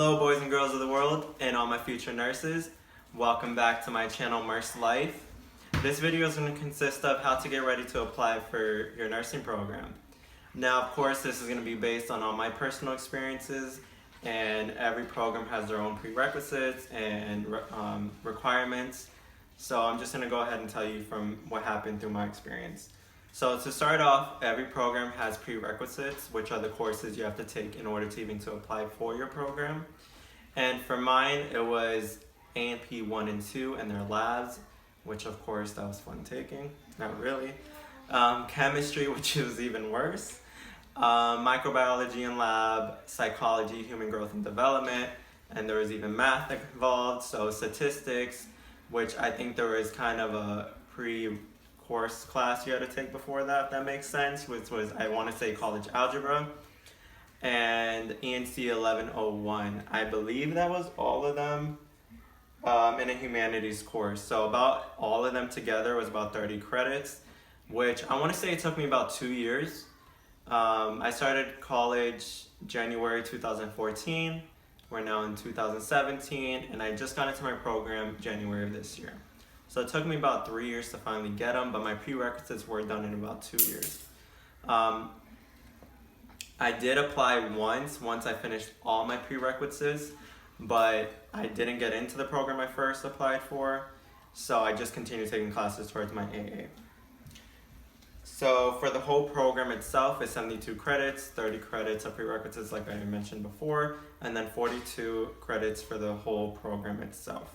Hello boys and girls of the world and all my future nurses. Welcome back to my channel Merce Life. This video is going to consist of how to get ready to apply for your nursing program. Now of course this is going to be based on all my personal experiences, and every program has their own prerequisites and requirements. So I'm just going to go ahead and tell you from what happened through my experience. So to start off, every program has prerequisites, which are the courses you have to take in order to even apply for your program. And for mine, it was A&P 1 and 2 and their labs, which of course that was fun taking, not really. Chemistry, which was even worse. Microbiology and lab, psychology, human growth and development, and there was even math involved, so statistics, which I think there was kind of a pre-course class you had to take before that, if that makes sense, which was, I want to say, college algebra, and ENC 1101. I believe that was all of them in a humanities course. So about all of them together was about 30 credits, which I want to say it took me about 2 years. I started college January 2014. We're now in 2017, and I just got into my program January of this year. So it took me about 3 years to finally get them, but my prerequisites were done in about 2 years. I did apply once I finished all my prerequisites, but I didn't get into the program I first applied for, so I just continued taking classes towards my AA. So for the whole program itself, it's 72 credits, 30 credits of prerequisites like I mentioned before, and then 42 credits for the whole program itself.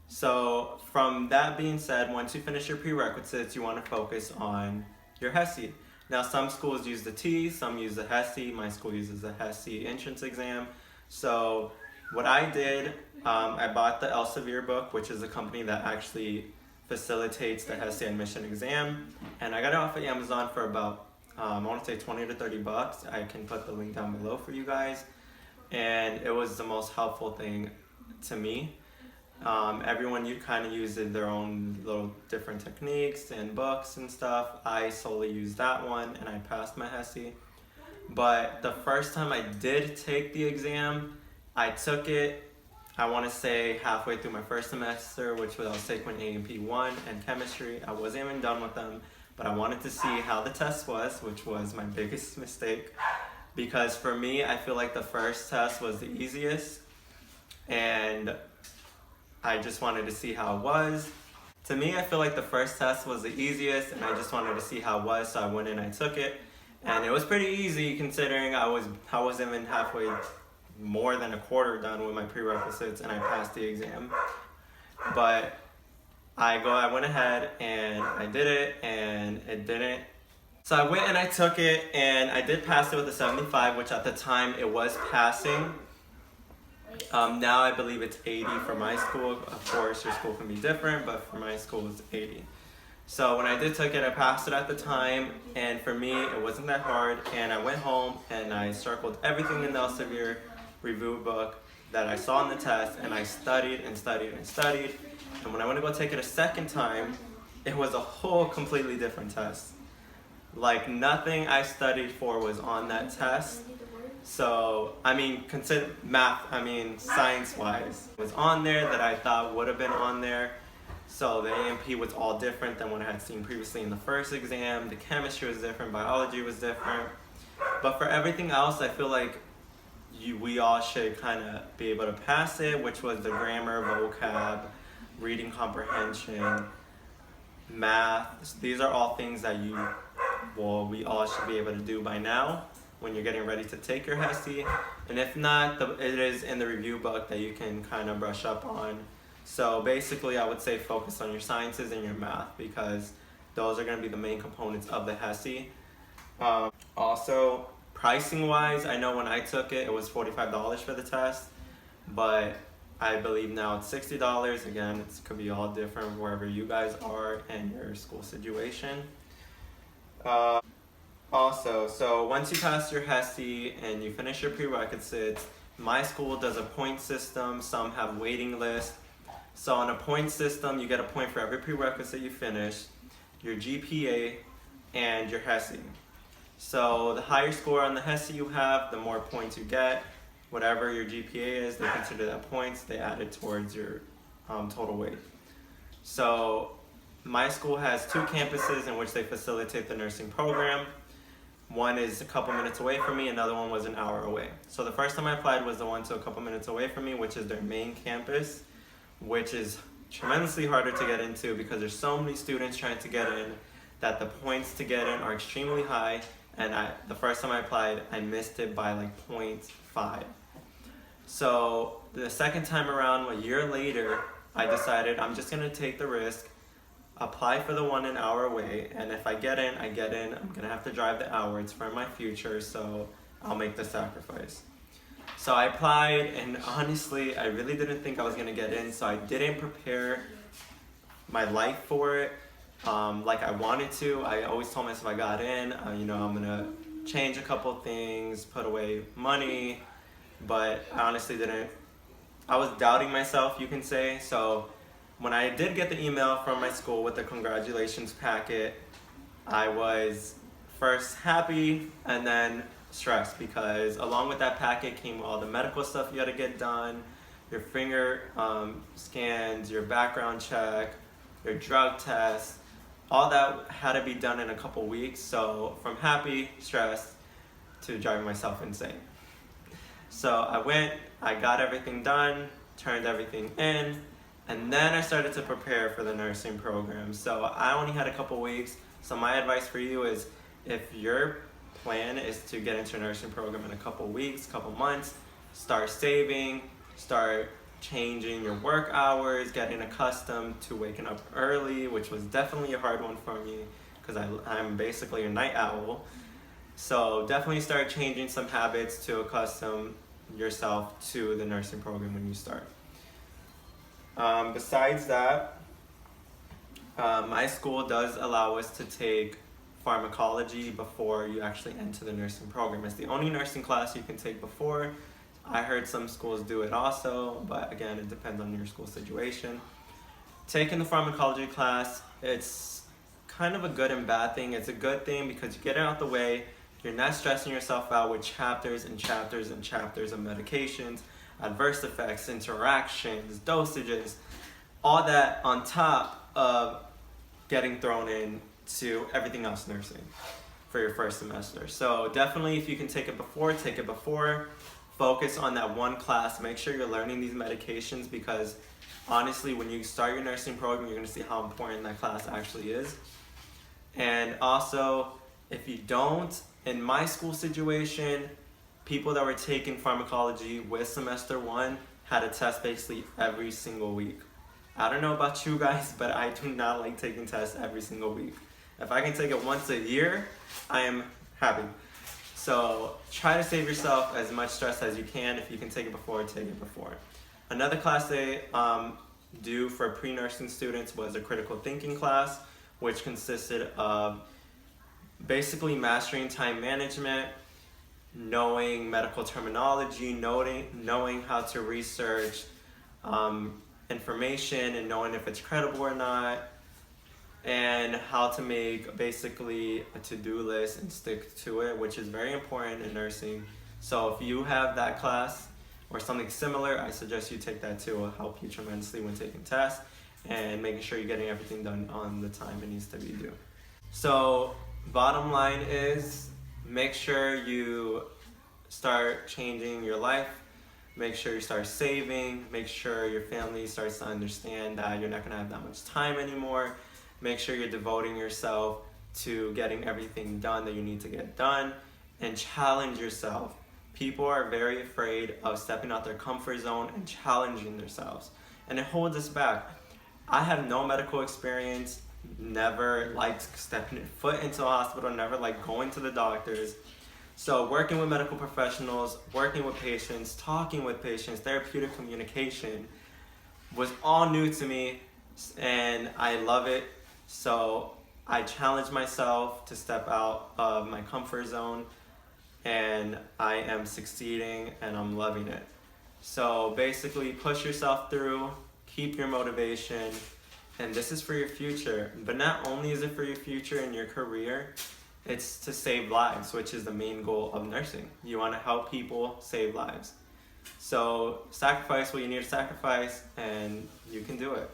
So from that being said, once you finish your prerequisites, you want to focus on your HESI. Now some schools use the T, some use the HESI. My school uses the HESI entrance exam. So what I did, I bought the Elsevier book, which is a company that actually facilitates the HESI admission exam, and I got it off of Amazon for about, I want to say 20 to 30 bucks. I can put the link down below for you guys, and it was the most helpful thing to me. Everyone kind of uses their own little different techniques and books and stuff. I solely used that one, and I passed my HESI. But the first time I did take the exam, I took it, I want to say halfway through my first semester, which was I was taking A&P 1 and chemistry. I wasn't even done with them, but I wanted to see how the test was, which was my biggest mistake. Because for me, I feel like the first test was the easiest, and I just wanted to see how it was. To me, I feel like the first test was the easiest, and I just wanted to see how it was, so I went in and I took it. And it was pretty easy considering I wasn't even halfway, more than a quarter done with my prerequisites, and I passed the exam. But I went ahead and I did it, and it didn't. So I went and I took it, and I did pass it with a 75, which at the time it was passing. Now I believe it's 80 for my school. Of course, your school can be different, but for my school it's 80. So when I did take it, I passed it at the time, and for me it wasn't that hard. And I went home and I circled everything in the Elsevier review book that I saw in the test, and I studied and studied and studied. And when I went to go take it a second time, it was a whole completely different test. Like nothing I studied for was on that test. So, I mean, consider math, science-wise, was on there that I thought would have been on there. So the A&P was all different than what I had seen previously in the first exam. The chemistry was different, biology was different. But for everything else, I feel like we all should kind of be able to pass it, which was the grammar, vocab, reading comprehension, math. These are all things that we all should be able to do by now when you're getting ready to take your HESI. And if not, it is in the review book that you can kind of brush up on. So basically I would say focus on your sciences and your math, because those are going to be the main components of the HESI. Also, pricing wise, I know when I took it, it was $45 for the test, but I believe now it's $60. Again, it could be all different wherever you guys are and your school situation. Also, so once you pass your HESI and you finish your prerequisites, my school does a point system. Some have waiting lists. So on a point system, you get a point for every prerequisite you finish, your GPA, and your HESI. So the higher score on the HESI you have, the more points you get. whatever your GPA is, they consider that points, they add it towards your total weight. So my school has 2 campuses in which they facilitate the nursing program. One is a couple minutes away from me, another one was an hour away. So the first time I applied was the one to a couple minutes away from me, which is their main campus, which is tremendously harder to get into because there's so many students trying to get in that the points to get in are extremely high. And the first time I applied, I missed it by like 0.5. So the second time around, a year later, I decided I'm just gonna take the risk, apply for the one an hour away, and if I get in, I get in. I'm gonna have to drive the hour, it's for my future, so I'll make the sacrifice. So I applied, and honestly, I really didn't think I was gonna get in, so I didn't prepare my life for it like I wanted to. I always told myself I got in, I'm gonna change a couple things, put away money, but I honestly didn't. I was doubting myself, you can say. So when I did get the email from my school with the congratulations packet, I was first happy and then stressed, because along with that packet came all the medical stuff you had to get done, your finger scans, your background check, your drug test, all that had to be done in a couple weeks. So from happy, stressed, to driving myself insane. So I went, I got everything done, turned everything in, and then I started to prepare for the nursing program. So I only had a couple weeks. So my advice for you is, if your plan is to get into a nursing program in a couple weeks, couple months, start saving, start changing your work hours, getting accustomed to waking up early, which was definitely a hard one for me because I'm basically a night owl. So definitely start changing some habits to accustom yourself to the nursing program when you start. Besides that, my school does allow us to take pharmacology before you actually enter the nursing program. It's the only nursing class you can take before. I heard some schools do it also, but again, it depends on your school situation. Taking the pharmacology class, it's kind of a good and bad thing. It's a good thing because you get it out the way. You're not stressing yourself out with chapters and chapters and chapters of medications, adverse effects, interactions, dosages, all that on top of getting thrown into everything else nursing for your first semester. So definitely, if you can take it before, take it before. Focus on that one class. Make sure you're learning these medications, because honestly, when you start your nursing program, you're going to see how important that class actually is. And also, if you don't, in my school situation, people that were taking pharmacology with semester 1 had a test basically every single week. I don't know about you guys, but I do not like taking tests every single week. If I can take it once a year, I am happy. So try to save yourself as much stress as you can. If you can take it before, take it before. Another class they do for pre-nursing students was a critical thinking class, which consisted of basically mastering time management, knowing medical terminology, knowing how to research information and knowing if it's credible or not, and how to make basically a to-do list and stick to it, which is very important in nursing. So if you have that class or something similar, I suggest you take that too. It will help you tremendously when taking tests and making sure you're getting everything done on the time it needs to be due. So bottom line is, make sure you start changing your life. Make sure you start saving. Make sure your family starts to understand that you're not going to have that much time anymore. Make sure you're devoting yourself to getting everything done that you need to get done, and challenge yourself. People are very afraid of stepping out their comfort zone and challenging themselves, and it holds us back. I have no medical experience, never liked stepping foot into a hospital, never liked going to the doctors. So working with medical professionals, working with patients, talking with patients, therapeutic communication was all new to me, and I love it. So I challenge myself to step out of my comfort zone, and I am succeeding and I'm loving it. So basically, push yourself through, keep your motivation, and this is for your future. But not only is it for your future and your career, it's to save lives, which is the main goal of nursing. You want to help people save lives. So sacrifice what you need to sacrifice, and you can do it.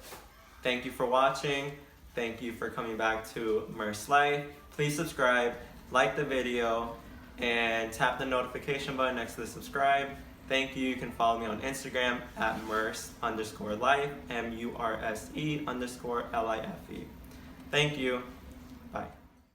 Thank you for watching. Thank you for coming back to Merce Life. Please subscribe, like the video, and tap the notification button next to the subscribe. Thank you. You can follow me on Instagram at Merce_life, MURSE_LIFE. Thank you.